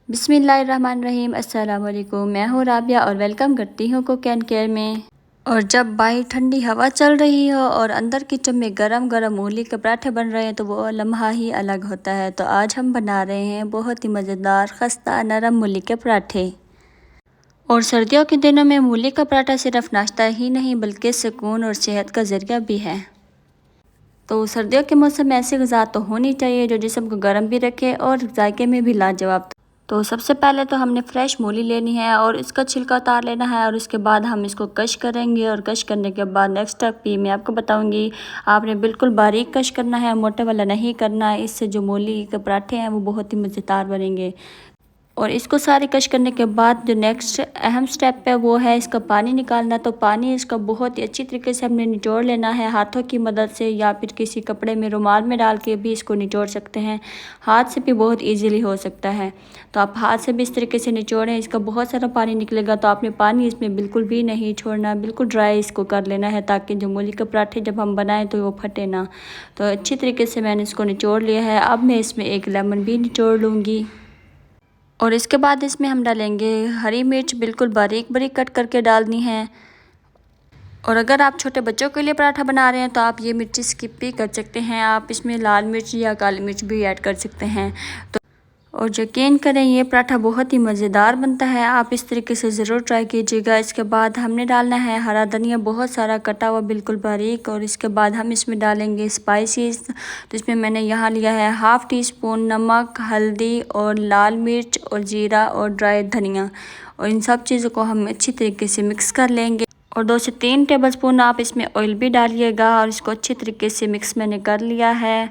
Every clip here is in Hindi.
बिस्मिल्लाहिर्रहमानिर्रहीम। अस्सलाम वालेकुम। मैं हूँ राबिया और वेलकम करती हूँ कुक एंड केयर में। और जब बाहर ठंडी हवा चल रही हो और अंदर किचन में गरम गरम मूली के पराठे बन रहे हैं तो वो लम्हा ही अलग होता है। तो आज हम बना रहे हैं बहुत ही मज़ेदार खस्ता नरम मूली के पराठे। और सर्दियों के दिनों में मूली का पराठा सिर्फ नाश्ता ही नहीं बल्कि सुकून और सेहत का ज़रिया भी है। तो सर्दियों के मौसम में ऐसी ग़िज़ा तो होनी चाहिए जो जिस्म को गर्म भी रखे और जायके में भी लाजवाब। तो सबसे पहले तो हमने फ्रेश मूली लेनी है और इसका छिलका उतार लेना है और उसके बाद हम इसको कश करेंगे। और कश करने के बाद नेक्स्ट स्टेप भी मैं आपको बताऊंगी। आपने बिल्कुल बारीक कश करना है, मोटे वाला नहीं करना है। इससे जो मूली के पराठे हैं वो बहुत ही मज़ेदार बनेंगे। और इसको सारे कश करने के बाद जो नेक्स्ट अहम स्टेप है वो है इसका पानी निकालना। तो पानी इसका बहुत ही अच्छी तरीके से हमने निचोड़ लेना है हाथों की मदद से, या फिर किसी कपड़े में रुमाल में डाल के भी इसको निचोड़ सकते हैं। हाथ से भी बहुत इजीली हो सकता है। तो आप हाथ से भी इस तरीके से निचोड़ें। इसका बहुत सारा पानी निकलेगा तो आपने पानी इसमें बिल्कुल भी नहीं छोड़ना, बिल्कुल ड्राई इसको कर लेना है ताकि जो मूली के पराठे जब हम बनाएं तो वो फटे ना। तो अच्छी तरीके से मैंने इसको निचोड़ लिया है। अब मैं इसमें एक लेमन भी निचोड़ लूँगी। और इसके बाद इसमें हम डालेंगे हरी मिर्च, बिल्कुल बारीक बारीक कट करके डालनी है। और अगर आप छोटे बच्चों के लिए पराठा बना रहे हैं तो आप ये मिर्ची स्किप भी कर सकते हैं। आप इसमें लाल मिर्च या काली मिर्च भी ऐड कर सकते हैं। तो और यकीन करें ये पराठा बहुत ही मज़ेदार बनता है। आप इस तरीके से ज़रूर ट्राई कीजिएगा। इसके बाद हमने डालना है हरा धनिया, बहुत सारा कटा हुआ बिल्कुल बारीक। और इसके बाद हम इसमें डालेंगे स्पाइसेस। तो इसमें मैंने यहाँ लिया है हाफ़ टी स्पून नमक, हल्दी और लाल मिर्च और जीरा और ड्राई धनिया। और इन सब चीज़ों को हम अच्छी तरीके से मिक्स कर लेंगे। और 2 से 3 टेबलस्पून आप इसमें ऑयल भी डालिएगा। और इसको अच्छी तरीके से मिक्स मैंने कर लिया है।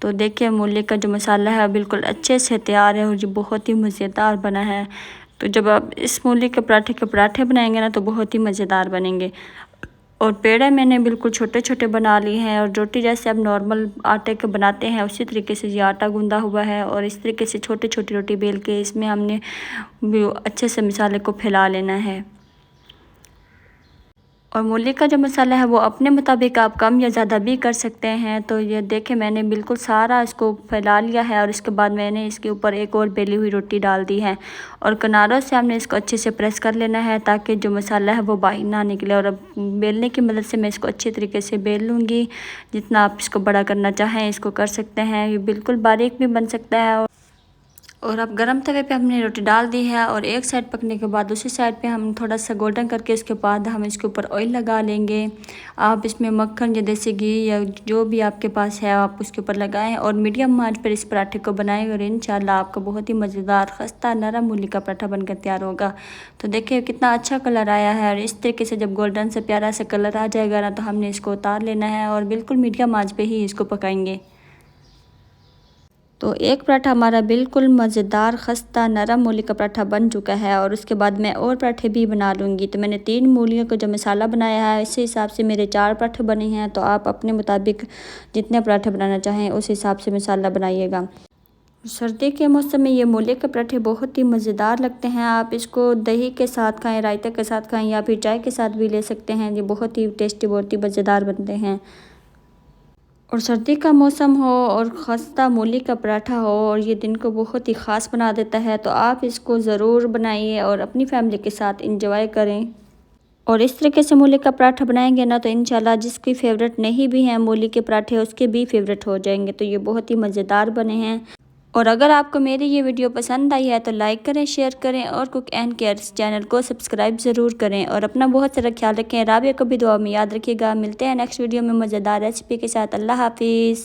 तो देखिए मूली का जो मसाला है बिल्कुल अच्छे से तैयार है और ये बहुत ही मज़ेदार बना है। तो जब आप इस मूली के पराठे बनाएंगे ना तो बहुत ही मज़ेदार बनेंगे। और पेड़े मैंने बिल्कुल छोटे छोटे बना लिए हैं। और रोटी जैसे आप नॉर्मल आटे के बनाते हैं उसी तरीके से ये आटा गूंदा हुआ है। और इस तरीके से छोटी छोटी रोटी बेल के इसमें हमने अच्छे से मसाले को फैला लेना है। और मूली का जो मसाला है वो अपने मुताबिक आप कम या ज़्यादा भी कर सकते हैं। तो ये देखें मैंने बिल्कुल सारा इसको फैला लिया है। और इसके बाद मैंने इसके ऊपर एक और बेली हुई रोटी डाल दी है। और किनारों से हमने इसको अच्छे से प्रेस कर लेना है ताकि जो मसाला है वो बाहर ना निकले। और अब बेलने की मदद से मैं इसको अच्छी तरीके से बेल लूँगी। जितना आप इसको बड़ा करना चाहें इसको कर सकते हैं। ये बिल्कुल बारीक भी बन सकता है। और अब गरम तवे पे हमने रोटी डाल दी है। और एक साइड पकने के बाद दूसरी साइड पे हम थोड़ा सा गोल्डन करके उसके बाद हम इसके ऊपर ऑयल लगा लेंगे। आप इसमें मक्खन या देसी घी या जो भी आपके पास है आप उसके ऊपर लगाएं। और मीडियम आंच पर इस पराठे को बनाएं और इंशाल्लाह आपका बहुत ही मज़ेदार खस्ता नरम मूली का पराठा बनकर तैयार होगा। तो देखिए कितना अच्छा कलर आया है। और इस तरीके से जब गोल्डन से प्यारा सा कलर आ जाएगा ना तो हमने इसको उतार लेना है और बिल्कुल मीडियम आंच पर ही इसको पकाएंगे। तो एक पराठा हमारा बिल्कुल मज़ेदार खस्ता नरम मूली का पराठा बन चुका है। और उसके बाद मैं और पराठे भी बना लूँगी। तो मैंने 3 मूलियों का जो मसाला बनाया है इसी हिसाब से मेरे 4 पराठे बने हैं। तो आप अपने मुताबिक जितने पराठे बनाना चाहें उस हिसाब से मसाला बनाइएगा। सर्दी के मौसम में ये मूली के पराठे बहुत ही मज़ेदार लगते हैं। आप इसको दही के साथ खाएं, रायते के साथ खाएं या फिर चाय के साथ भी ले सकते हैं। ये बहुत ही टेस्टी, बहुत ही मज़ेदार बनते हैं। और सर्दी का मौसम हो और खस्ता मूली का पराठा हो और ये दिन को बहुत ही ख़ास बना देता है। तो आप इसको ज़रूर बनाइए और अपनी फैमिली के साथ इंजॉय करें। और इस तरीके से मूली का पराठा बनाएंगे ना तो इंशाल्लाह जिसकी फ़ेवरेट नहीं भी हैं मूली के पराठे उसके भी फेवरेट हो जाएंगे। तो ये बहुत ही मज़ेदार बने हैं। और अगर आपको मेरी ये वीडियो पसंद आई है तो लाइक करें, शेयर करें और कुक एंड केयर चैनल को सब्सक्राइब ज़रूर करें। और अपना बहुत सारा ख्याल रखें। राबिया को भी दुआ में याद रखिएगा। मिलते हैं नेक्स्ट वीडियो में मज़ेदार रेसिपी के साथ। अल्लाह हाफिज़।